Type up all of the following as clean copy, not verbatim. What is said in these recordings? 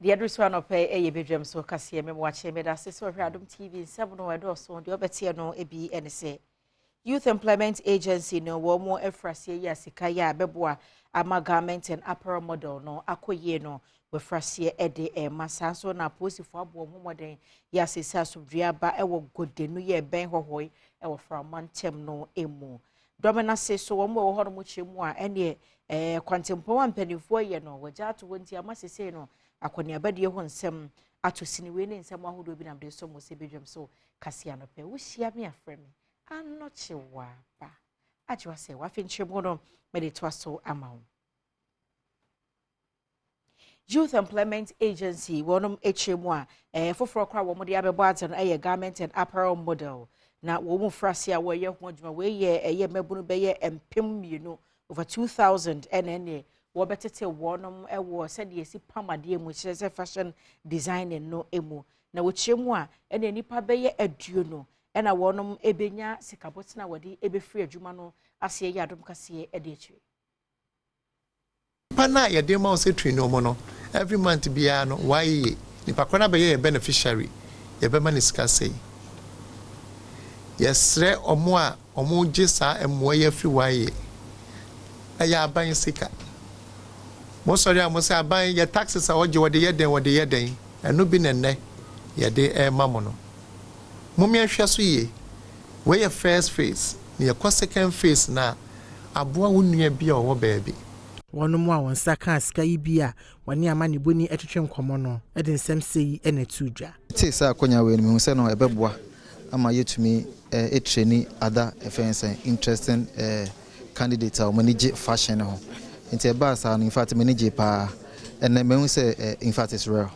The address one of a bedroom so Cassia me watching me that says Adom TV 7 or so the obeti no ebi and say Youth Employment Agency no wo mo efrasie ya sikaya beboa ama garment and apparel model no akoye no we frasie ede masa so na posifo abo mo moden ya sesa subdua ba ewo gode no ye ben hohoi ewo framantem no emu domina se so wo mo wo hono mo chemu a ene kwantempo wa mpanifo ye no wagya to wonti ama sese no akoni abade ho nsem ato siniwe ne nsem ahodo bi nam de so mo se bedwam so kasia no pe wo hia me afrɛ me anoche waba ajwa se wa finchemu no mede to so amawo Youth Employment Agency wonom echemu a foforo kwa wo mode abebo atan eye garment and apparel model na wo mu frase a wo ye ho adwuma we ye eye mabunu be ye empem mienu over 2000 ene wo betete wonom ewo said yesi pamade mu chese fashion designing no emu na wo chemu a ene nipa be ye aduo no ena wonom ebenya sikabotina wodi ebefri adwuma no ase ye adom kase ede achire pana ya dem house train no mo no every month bia no why nipa kwana be ye beneficiary ye be man sika sei yesre omo a omo gisa emo ye fi why aya aban sika mo sori a mo say aban ye taxes a oje wode ye den eno bi nenne ye de mamo no mumia hwe so ye we ye first phase ne ye second phase na aboa wonua bia owo baabi wono mu a wonsa ka sika yi bia wani amane boni etwetwe nkomo no e de nsem sei e na tudwa ti sa akonya we no se no ebeboa ama yetumi training other offense interesting candidates or manage fashion ho nti eba sa no in fact manage pa and me say in fact is real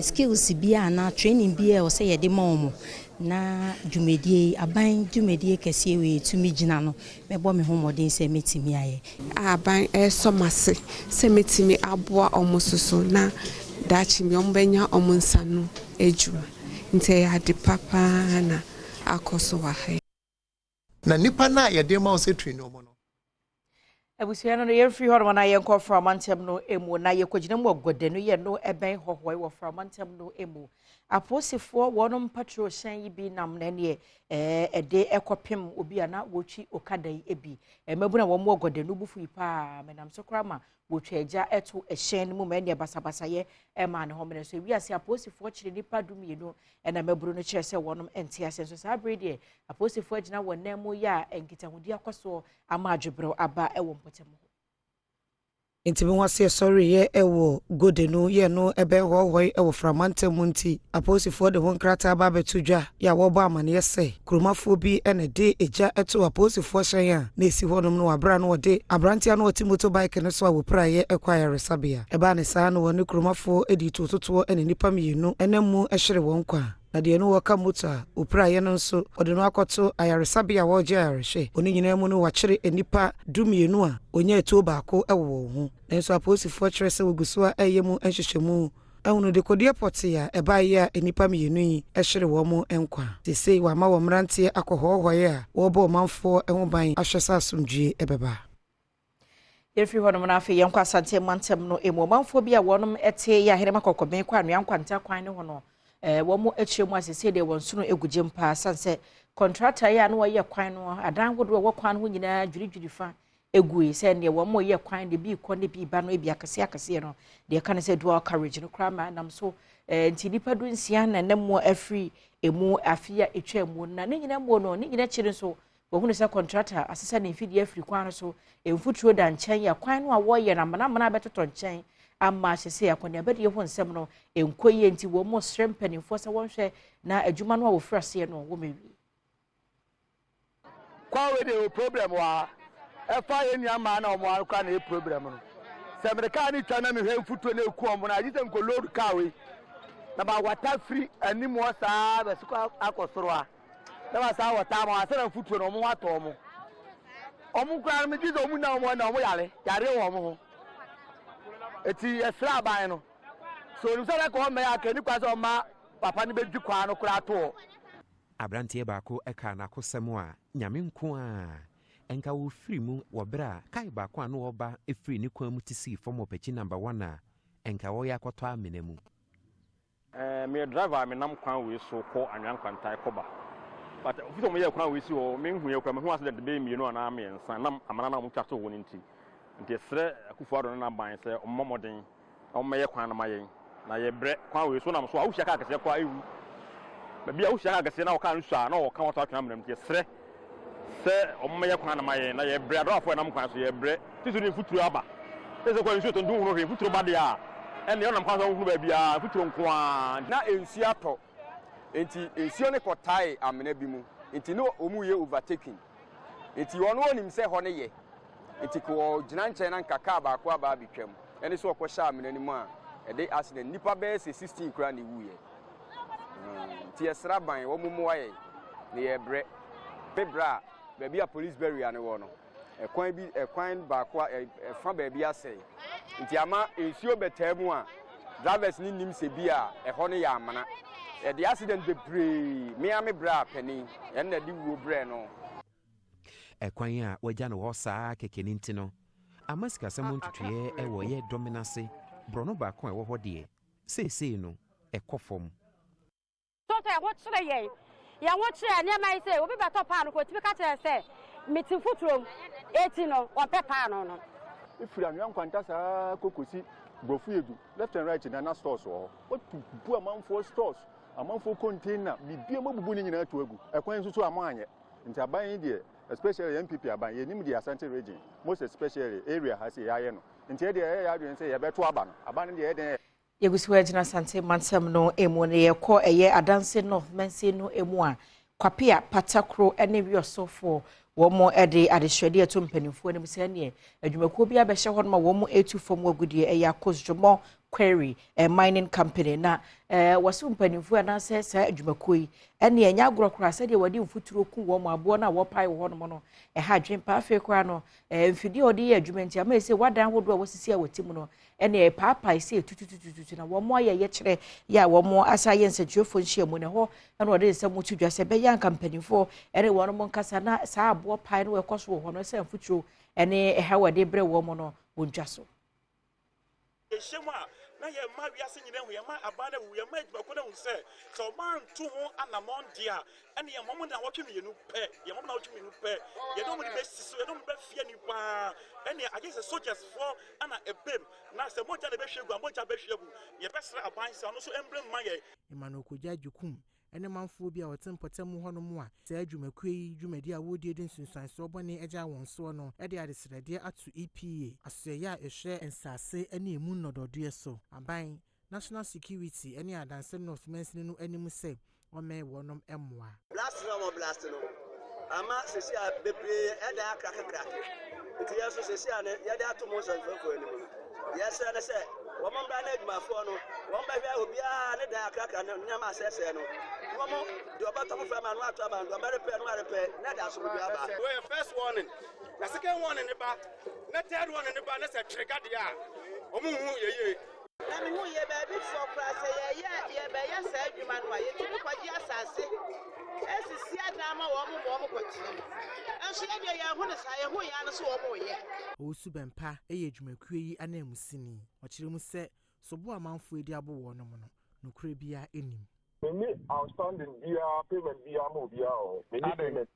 skills bia na training bia o say ye de momo na dwumedie aban dwumedie kese we tumi gina no mebo me ho modern se metimi aye aban somase se metimi aboa omososo na dachi mi ombenya omonsa no ejuma nte ya de papa na akoso wa he na nipa na ye de ma o se train no mo no abusuano no yemfri ho no na ye nkɔ framantem no emu na ye kogina mu ogode no ye no eben hohoi wo framantem no emu aposifo wonom patrol shan yi bi nam na ne ede ekopem obi ana wotwi okada yi ebi mabuna wo mu ogode no bufu ipa menam sokra ma wotwa agya eto ehyen mu ma ne basabasa ye ma ne homene so wi ase aposifo kire nipa dumienu na maburu no kire se wonom ente ase so sa brede aposifo agina wonam mu ya enkitahudi akoso ama adwebro aba ewo mpotemo Inti bi wase sorry ye ewo gode no ye no ebe hohoi ewo framantem nti aposifo de hon krata ba betudwa ya wo ba amane yese kromafo bi ene de eja eto aposifo hyen a na esi honom no abra no de abrantia no oti motorbike no so awopra ye ekwaya resabia eba ne saa no woni kromafo edi tototo ene nipa mienu enemu ehwere won kwa na de no waka motor opra ye no nso ode no akoto ayaresabia wo je areshe oni nyina mu no wakire enipa dumienu a onya eto baako ewo ho enso aposifo kire se woguso a eyemu enhwehwemu ehunu de kodie pɔte a eba ye enipa mienu yi ehwere wo mo enkwa sesei wa ma wo mrantie akɔhɔhɔye a wo bɔ manfo eho ban ahwesa asomdwie ebeba Every one of afi yankwa sante mantem no emu manfo bi a wonom ete ya herema kokɔben kwa anua nkwanta kwan ne ho no wo mo echiremu asese de wonso no egugye mpa sanse contractor ya no ye kwan no adan godo wo kwan ho nyina dwiridwiri fa egui se ne wo mo ye kwan de bi kɔ ne bi ba no ebi akase no de ka ne se dual carriage no krama nam so nti nipa du nsia na ne mo afri emu afia etwa mu na ne nyina mo no ne nyina kyire so wo hu ne se contractor asese ne mfidi afri kwan so emfuturo da nkyɛn ya kwan no a wo ye na mana betoto nkyɛn amma sese akɔne abɛde ho nsɛm no enkoye nti wo mo srempanifo sɛ wonhwɛ na adwuma no a wo frase no wo mewi kwa we de problem wa efa ye nia ma na omo akwa na e problem no se me ka ni twa na me hwe futuo na eku omo na agise nko load car we na ba wata free anim wo saa be sukwa akosoro a na ba saa wata ma asara futuo no omo wato omo kwa me gizo omo na omo yare wo omo ho eti esra ban no so ni so ko me ya ke ni kwa so ma papa ni bedwi kwa no kura to abrantie baako eka na kosem a nyame nko a enka wo firi mu wo bra kai baako a no oba efiri ni kwa mu tisi form opechi number 1 a enka wo ya kwato amenemu Me driver me nam kwan we so ko anwan kwantai koba. But if you kwan we si o me hu ye kwa me hu accident be mi no na me nsan nam amana na mo twato wo nti. Nti sere akufo ado na ban se ommomoden ommeye kwan na mayen. Na ye bre kwan we so nam so a wo shaka kase kwa ewu. Ba bia wo shaka kase na wo kan so a na wo kan wo twato na mnam nti sere se ommeye kwan na mayen na ye bre ado afo na kwan so ye bre. Tisu ni futuro aba. Ese kwa nsuo to ndu hu no futuro ba de a ene onam kwan so hu ba bia futuro nko a na ensu ato enti ensuo ne kotai amena bi mu enti no omu ye overtaking enti wono onim se ho ne ye enti ko gina nchen na nkaka ba akwa ba bitwam ene so okosha amena ni mu a ede accident nipa be 16 kura ne wuye enti esra ban wo mumu waye ne ye bre bebra ba bia police barrier ne wo no ekwan ba akwa fa ba bia sei nti ama ensuo betamu a drivers ni nim se bia ho ne ya amana the accident be brave me am bra penny and na di wo bre no ekwan a wagya no ho saa keke ni ntino amasika samu ntutue e wo ye dominance brono ba ko e wo ho de sei no ekofom so te wo kire ye ya wo kire ne mai se obi beto pa no ko tibi ka kire se metin futuro 18 no o pepa no ifura nwan kwanta saa kokosi brofu edu left and right na stores wo what bu amanfo stores amanfo container bibia mabubu ni nyina to agu ekwan nsusu amanye nti aban de especially MPP aban ye nim de Asante region most especially area has ya ye no nti e de ya adwen say ye beto aba no aban de ye den yegusiwa Agina Asante mansam no emu ne ye kɔ eye adanse north mense no emu a kwapia patakro ene wiosofo womo ede adehwede eto mpanimfo anim se ne adwumakuo bia be hye hɔ no ma womo etu fom agudie eya kosjomo quarry mining company na wasu mpanimfo na se sa adwumakuo yi ene enya agorokora se de wadi mfuturo ku womo abo na wo pai wo no no ha dwempa afi kora no mfidi odi ye adwumanti ama se wadan wodo a wasisi a watim no ene paapai se tututututu na womo aye ye kire ya womo asa ye nsajuefo nhyiamu ne ho ene ode nsam tudwa se be yan kampanifo ene wono mo nkasa na sa abo pai no ekoso ho no se mfuturo ene ha wade bre womo no wondwa so na ye ma wiase nyina hu ye ma abana wu ye ma adwako na hu se so man to ho anamon dia ene ye momo na wotwe mienu pe ye momo na wotwe mienu pe ye no mo be siso ye no mo be fie ni pa ene age se soldiers for ana ebem na se moja na be hwegu moja be hwegu ye be sra aban se no so emblem ma ye imano koja jukum ene manfo bia wotempotem ho no mo a sa adwumakui dwumadi a wodie den sunsanso bone eja wonso no e de adesrede atu EPA asoya ehwe ensase ene emu nododue so aban national security ene adanse north mensini no anim se ome wonom emmoa blast no ama sesi a bebre e da akrakakra enti yeso sesi a ne ye da atomo so mfafo anim yeso ne se womo bra na adwumafo no won ba hwa obi a ne da akrakra ne nyama asese no womo de obato mo fama no ato aba ndo ba repair na da so bi aba we first warning na second warning ne ba na third warning ne ba na se trigger dia omo hu yeye na me hu ye ba bi for class ye ba ye sa adwuma no ye ti kwaji asase esisi adama wo mo kwachi enso ye de ya hu ne sa ye hu ya no so wo mo ye osu bempa eye adwumakue yi anamusini okire mu se sobo amanfo edi abo wo no mo no nokure bia enim me outstanding bia payment bia mo bia o me payment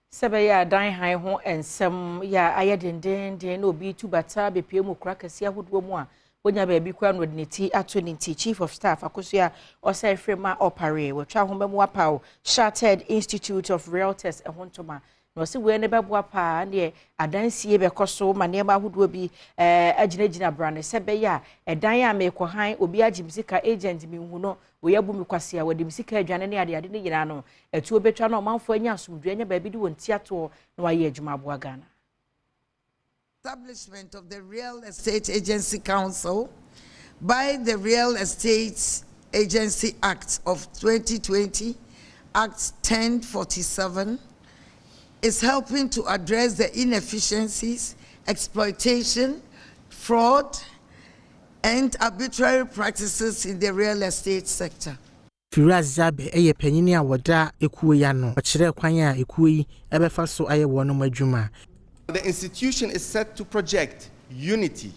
sebe ya dan han ho ensem ya ayedenden na obi tubata bepie mu kura kase ahodo mu a wonya ba bi kwa no de neti ato ne nti chief of staff akosua osai frema opare wotwa ho bemu apaw Chartered Institute of Realtors ehontoma no se we ne beboa pa ne adansie be koso ma ne ma ahodo bi aginagina brand sebe ya edan ya me han obi agimsika agent mi hu no we yabu mi kwase a wode misika adwane ne ade ne nyina no etu obetwa no manfo anya asomdwe anya ba bi di wonti ato na wa ye adwuma aboa Ghana. Establishment of the Real Estate Agency Council by the Real Estate Agency Act of 2020, Act 1047, is helping to address the inefficiencies, exploitation, fraud, and arbitrary practices in the real estate sector. Firaz Jabe eye panyini a woda ekuo ya no okire kwan a ekuo yi ebefa so aye wono madwuma. The institution is set to project unity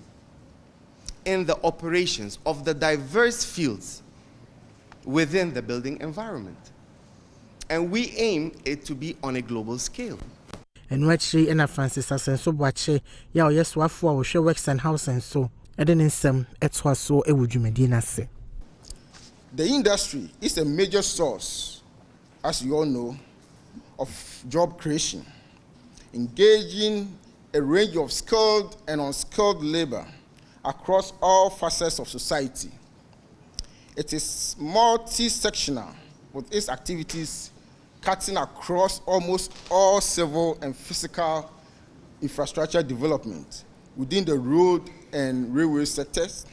in the operations of the diverse fields within the building environment. And we aim it to be on a global scale. And actually, and Francis Asenso Boache, ya yes, wafua will show works and house and so, and then in some, it was so a would you medina say. The industry is a major source, as you all know, of job creation, engaging a range of skilled and unskilled labor across all facets of society. It is multi-sectional, with its activities cutting across almost all civil and physical infrastructure development within the road and railway sectors,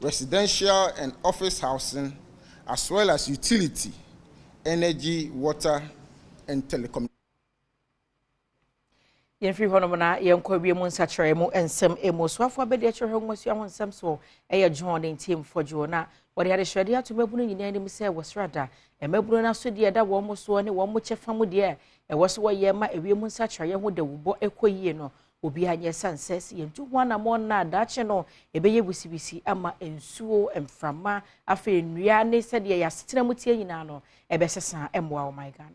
residential and office housing, as well as utility, energy, water, and telecommunications. Yɛmfiri hɔ nom na yɛnkɔ wie mu nsakyerɛ mu nsɛm emu soafo abɛde akyerɛ hɔ nwasua ho nsɛm so ɛyɛ John ne ntim fɔdwo na wɔde adehwɛde ato mabunu nyinaa anim sɛ wɔsrada mabunu na so deɛ da wɔn mo so ne wɔn mo kyɛfa mu deɛ ɛwɔ so wɔyɛ ma ewie mu nsakyerɛ ho da wubɔ ɛkɔ yie no obi anyɛ sanses yɛntu ho anamɔ na daakye no ɛbɛyɛ busibisi ama ensuo mframa afei nnua ne sɛdeɛ yɛasetena mu tie nyinaa no ɛbɛsesa ɛmmoa wɔ my Ghana.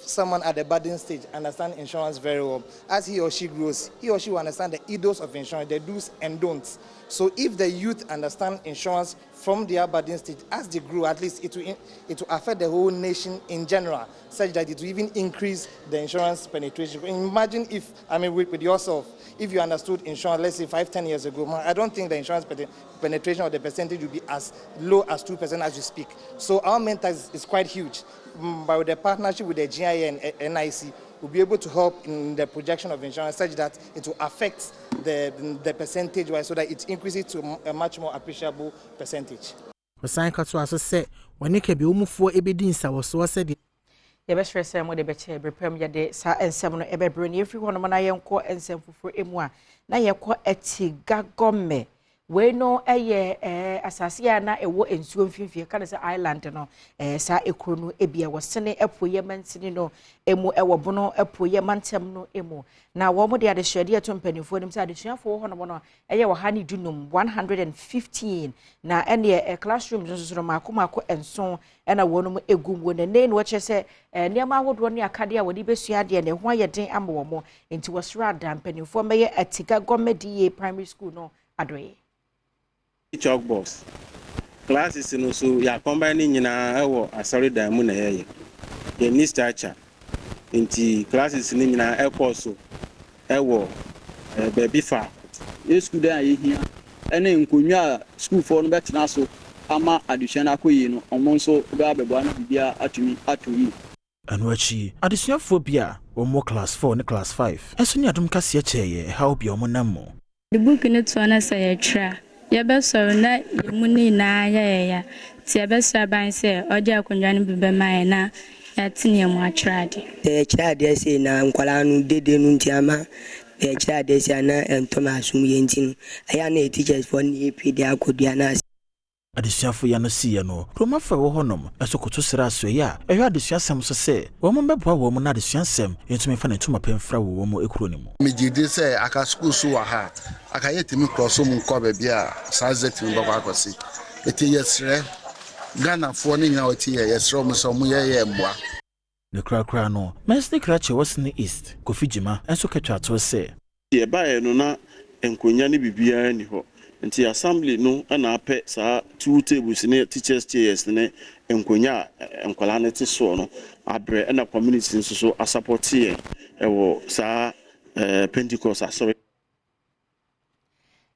Someone at the budding stage understand insurance very well. As he or she grows, he or she will understand the ethos of insurance, the do's and don'ts. So if the youth understand insurance from their budding stage, as they grow, at least it will affect the whole nation in general, such that it will even increase the insurance penetration. Imagine if, with yourself, if you understood insurance, let's say 5-10 years ago, I don't think the insurance penetration or the percentage will be as low as 2% as you speak. So our mentor is quite huge. By the partnership with the GIA and NIC, we'll be able to help in the projection of insurance such that it will affect the percentage wise so that it increases to a much more appreciable percentage. Yɛbɛhwɛ sɛ mo de bɛkyɛ brepam yɛde saa nsɛm no ɛbɛbrɛ ne yɛfiri hɔ no na yɛnkɔ nsɛm foforɔ emu a na yɛkɔ atiga gɔmme we no asase ya na ewo ensuo mfimfie ka se island no saa ekuro no ebia wosene epoye mantini no emu ewo bono epoye mantem no emu na wo mo de adehwede eto mpanifo nim se adesuafo ho no no eye wo ha ne dunum 115 na ene classroom nso so mako enso na wo no egum wo ne no wo che se niam ahodo ne akade a wodi besua de ne ho ayeden ama wo mo enti wo sra da mpanifo meye atiga gomedie primary school no adoye chalk box classes no so ya combine nyina ewo asori dan mu na ye ni structure nti classes ni nyina so ewo baby fa school dan ye hia ene nkonwa school for no betena so ama addition akoyi no omon so be abebo na bibia atumi atoyi anwachi adesuafo bia omo class 4 ne class 5 enso ni adom kase a cheye how bia omo nammo the book ne to na say tra yɛbɛsɔre na yɛmu ne na yɛyɛ ti yɛbɛsɔre ban sɛ ɔde akonnwa no bibɛ ma na yɛtene mu atrade kyerade sɛ na nkwala no dede no ntiama kyerade sɛ na entoma asum yɛnti no ɛyɛ na teachers for ne ep de akodua na adesuafo ya no siye no kromafa wo honom esokoto sra so ya ehwe adesuasem so se wo mo beboa wo mo na adesuasem entumi fa na tuma pemfra wo mo ekuro ne mu mejide se aka school so wa ha aka yetimi cross mu nko ba bia sanzet mi baba akwasi eti yesre Ghana fo ne nya oti yesre mo so mo ye mboa ne krakra no mesne krache wasne east kofijima enso ketwa to se ye bae no na enkonya ne bibia ni ho nti assembly no na apɛ saa two tables ne teachers chairs ne enkonya enkwala ne te so no abre na community nso so support ye ɛwɔ saa Pentecost asɔre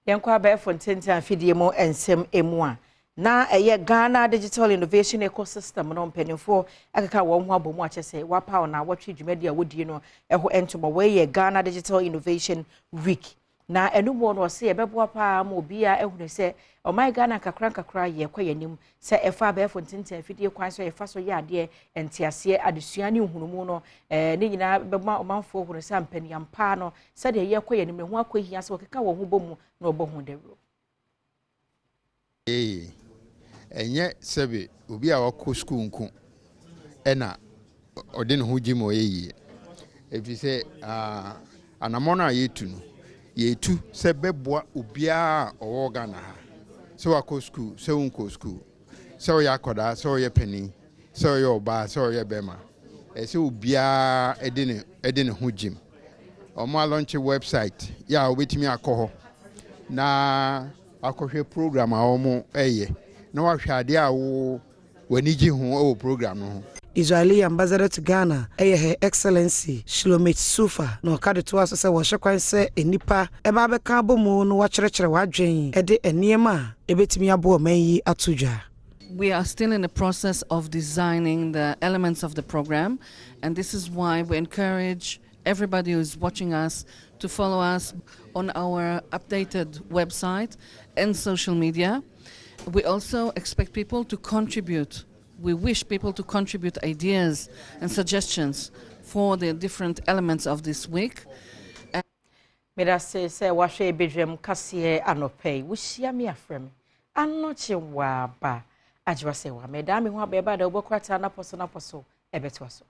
yankwa aba fonten afidie mu ensem emu a na ɛyɛ Ghana Digital Innovation Ecosystem no mpanimfo akaka wɔn ho abomu a kyese wapa na wɔtwe dwumadi a wodie no ɛho entomo wɔyɛ Ghana Digital Innovation Week na enumo no se ebeboa pa ma obia ehunu se o my Ghana kakra ye kwa yanim se efa ba fontintin afidie kwan so efa so ye ade entiase adesua ne hunumu no ne nyina bema omanfo hunu se ampaniampa no se de ye kwa yanim ho akohia se okeka wo ho bomu na obohu dewro enye sebe obi a wako school nku ena ode ne ho gimo yeyi efi se anamona yetu no yetu se beboa obia owo Ghana ha se wako school se unko school so ya koda so ya penny so ya oba so ya bema ese ubia edine ho gym omo launch website ya obetimi akọ na akọhwe program a omo na wahwe ade a wo wanigi ho program no. Israeli ambassador to Ghana, Her Excellency Shilomit Sufa, no kade to aso se wo hwekwan se enipa eba be ka bomu no wa kyerɛkyerɛ wadwen ede eniema ebetimi abo man yi atodwa. We are still in the process of designing the elements of the program, and this is why we encourage everybody who is watching us to follow us on our updated website and social media. We also expect people to contribute. We wish people to contribute ideas and suggestions for the different elements of this week. Meda se wahwe bedwam kase anopei wuhia me afrem anoche wa ba ajwa se wa meda me ho abeba da obokwata na poso ebeto aso.